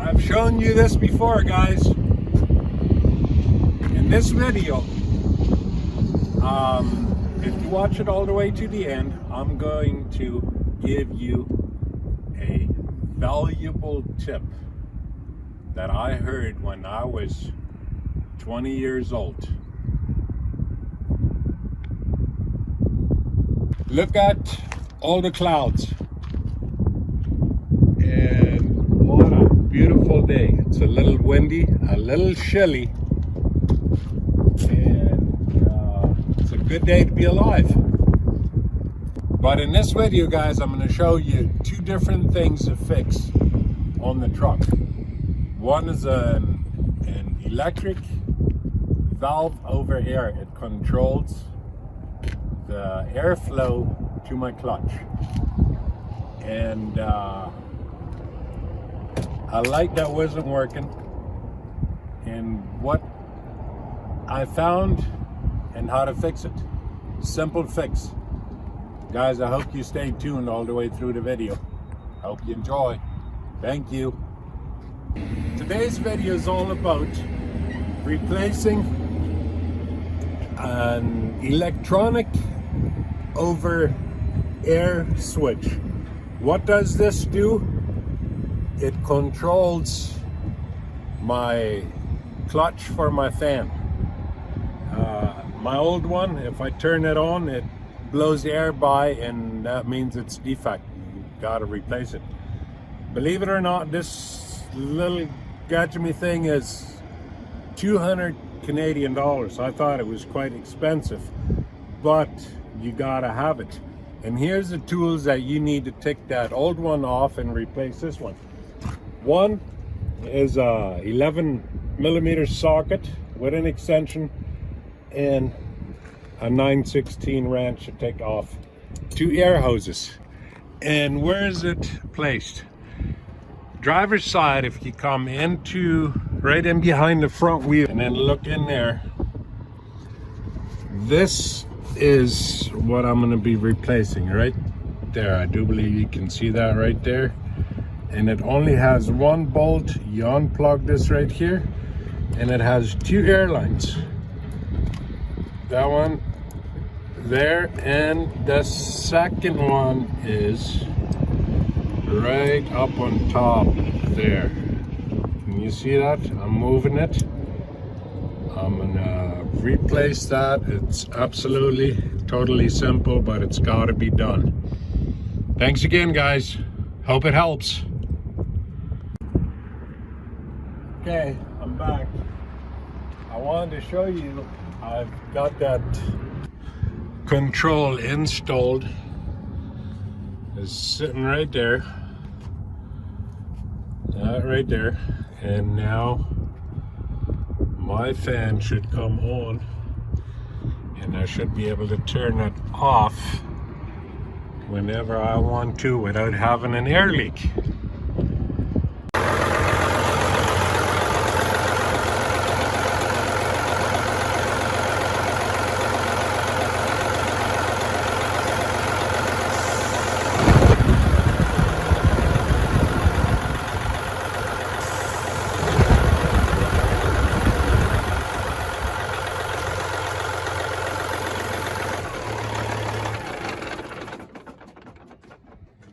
I've shown you this before, guys. In this video, if you watch it all the way to the end, I'm going to give you a valuable tip that I heard when I was 20 years old. Look at all the clouds, and what a beautiful day. It's a little windy, a little chilly, and it's a good day to be alive. But in this video, guys, I'm going to show you two different things to fix on the truck. One is an electric valve over air. It controls the airflow to my clutch, and a light that wasn't working. And what I found and how to fix it. Simple fix. Guys, I hope you stay tuned all the way through the video. I hope you enjoy. Thank you. Today's video is all about replacing an electronic over air switch. What does this do? It controls my clutch for my fan. My old one, if I turn it on, it blows the air by, and that means it's defect. You gotta replace it. Believe it or not, this little gadgety thing is 200 Canadian dollars. I thought it was quite expensive, but you gotta have it. And here's the tools that you need to take that old one off and replace this one. One is a 11mm socket with an extension and a 9/16 wrench to take off. Two air hoses. And where is it placed? Driver's side, if you come into right in behind the front wheel and then look in there, this is what I'm going to be replacing right there. I do believe you can see that right there. And it only has one bolt. You unplug this right here, and it has two air lines. That one there, and the second one is right up on top there. Can you see that? I'm moving it. I'm gonna replace that. It's absolutely totally simple, but it's got to be done. Thanks again, guys. Hope it helps. Okay, I'm back. I wanted to show you, I've got that control installed. It's sitting right there. That right there. And now my fan should come on, and I should be able to turn it off whenever I want to without having an air leak.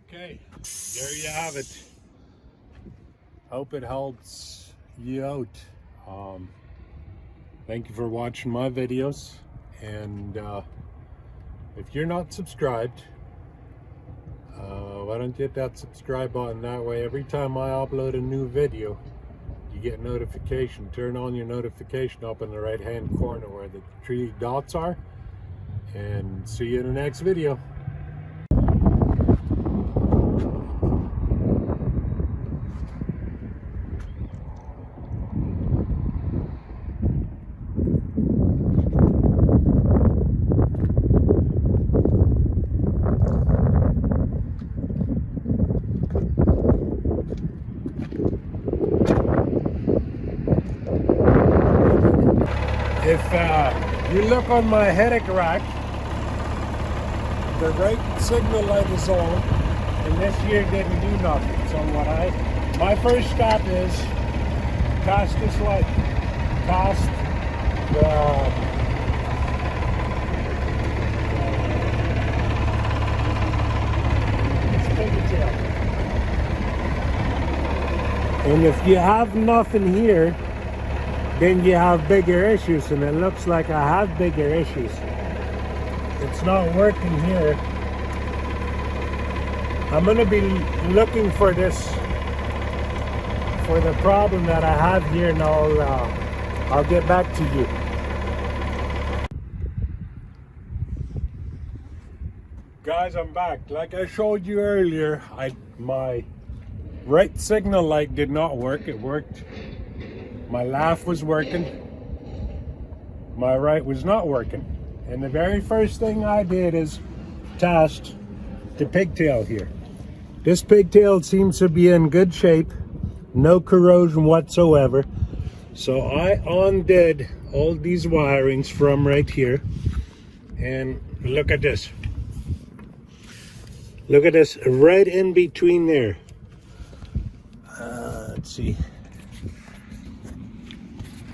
Okay, there you have it. Hope it helps you out. Thank you for watching my videos, and if you're not subscribed, why don't you hit that subscribe button? That way every time I upload a new video, you get notification. Turn on your notification up in the right hand corner where the three dots are, and see you in the next video. If you look on my headache rack, the right signal light is on, and this here didn't do nothing. So what I my first step is cast this light. Cast the and if you have nothing here, then you have bigger issues, and it looks like I have bigger issues. It's not working here. I'm gonna be looking for this, for the problem that I have here, and I'll get back to you. Guys, I'm back. Like I showed you earlier, my right signal light did not work. It worked. My left was working. My right was not working. And the very first thing I did is test the pigtail here. This pigtail seems to be in good shape. No corrosion whatsoever. So I undid all these wirings from right here. And look at this. Look at this right in between there. Let's see.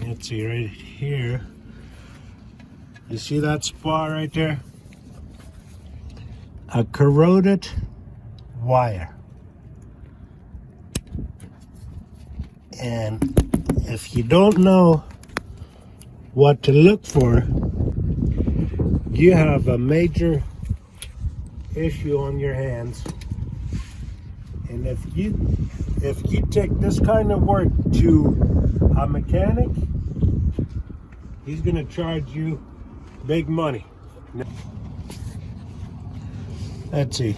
Let's see right here. You see that spot right there? A corroded wire. And if you don't know what to look for, you have a major issue on your hands. And if you take this kind of work to a mechanic, he's gonna charge you big money. Let's see,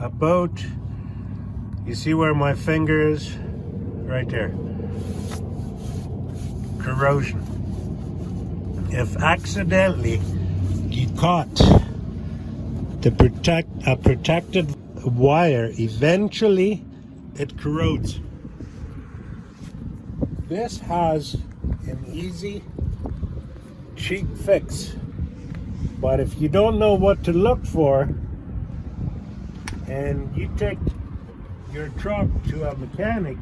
about, you see where my finger is? Right there. Corrosion. If accidentally you caught a protected wire, eventually it corrodes. This has an easy, cheap fix, but if you don't know what to look for and you take your truck to a mechanic,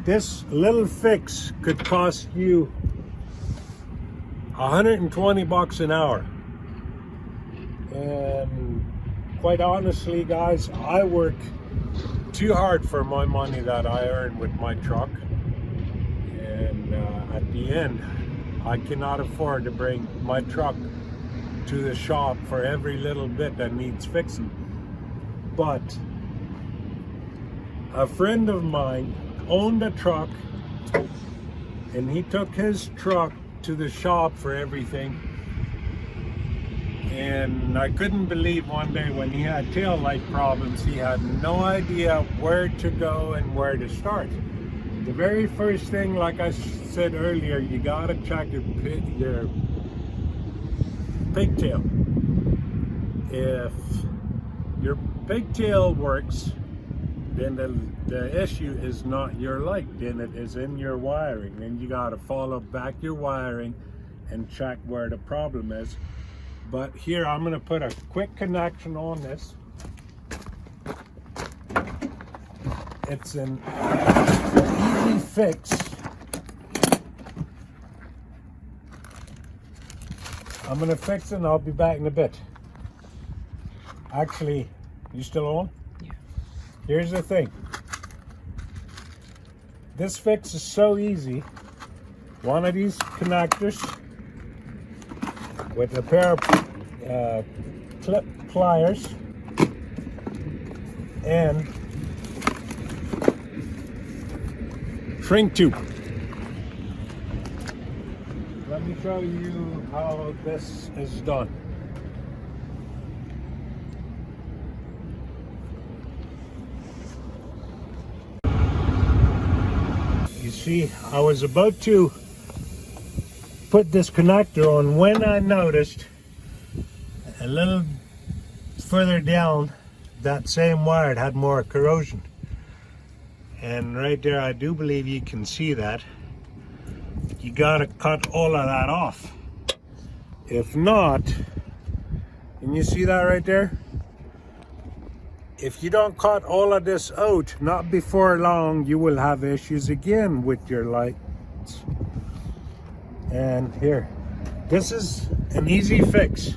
this little fix could cost you $120 an hour. And quite honestly, guys, I work too hard for my money that I earn with my truck, and at the end I cannot afford to bring my truck to the shop for every little bit that needs fixing. But a friend of mine owned a truck, and he took his truck to the shop for everything. And I couldn't believe one day when he had tail light problems, he had no idea where to go and where to start. The very first thing, like I said earlier, you gotta check your pigtail. If your pigtail works, then the issue is not your light, then it is in your wiring. Then you gotta follow back your wiring and check where the problem is. But here, I'm gonna put a quick connection on this. It's an easy fix. I'm gonna fix it and I'll be back in a bit. Actually, you still on? Yeah. Here's the thing. This fix is so easy. One of these connectors with a pair of clip pliers and shrink tube. Let me show you how this is done. You see, I was about to put this connector on when I noticed a little further down that same wire had more corrosion. And right there, I do believe you can see that. You gotta cut all of that off. If not, and you see that right there? if you don't cut all of this out, not before long, you will have issues again with your lights. And here, this is an easy fix.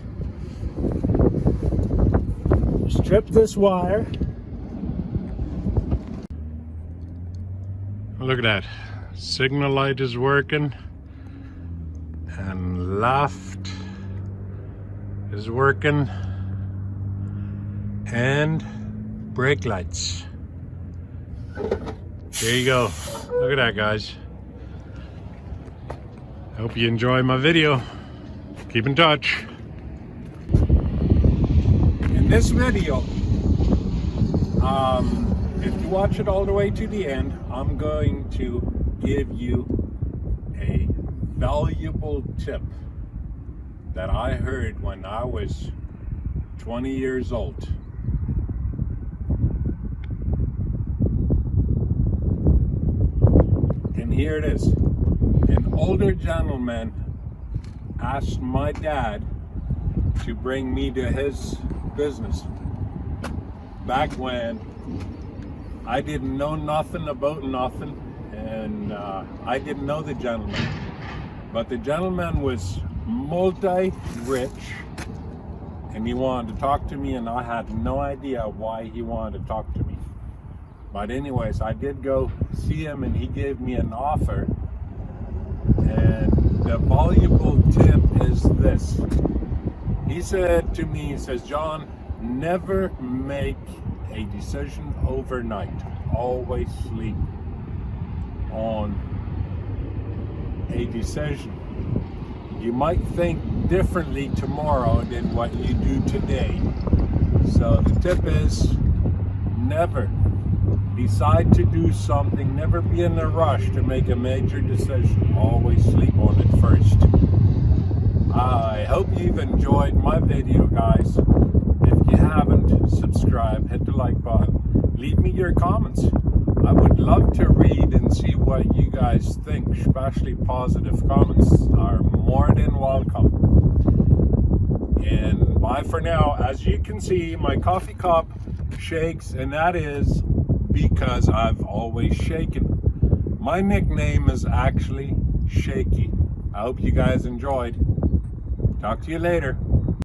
Strip this wire. Look at that. Signal light is working. And left is working. And brake lights. There you go. Look at that, guys. Hope you enjoy my video. Keep in touch. In this video, if you watch it all the way to the end, I'm going to give you a valuable tip that I heard when I was 20 years old. And here it is. An older gentleman asked my dad to bring me to his business back when I didn't know nothing about nothing, and I didn't know the gentleman, but the gentleman was multi-rich and he wanted to talk to me, and I had no idea why he wanted to talk to me. But anyways, I did go see him and he gave me an offer. And the valuable tip is this. He said to me, he says, John, never make a decision overnight. Always sleep on a decision. You might think differently tomorrow than what you do today. So the tip is never decide to do something, never be in a rush to make a major decision. Always sleep on it first. I hope you've enjoyed my video, guys. If you haven't, subscribe, hit the like button, leave me your comments. I would love to read and see what you guys think, especially positive comments are more than welcome. And bye for now. As you can see, my coffee cup shakes, and that is because I've always shaken. My nickname is actually Shaky. I hope you guys enjoyed. Talk to you later.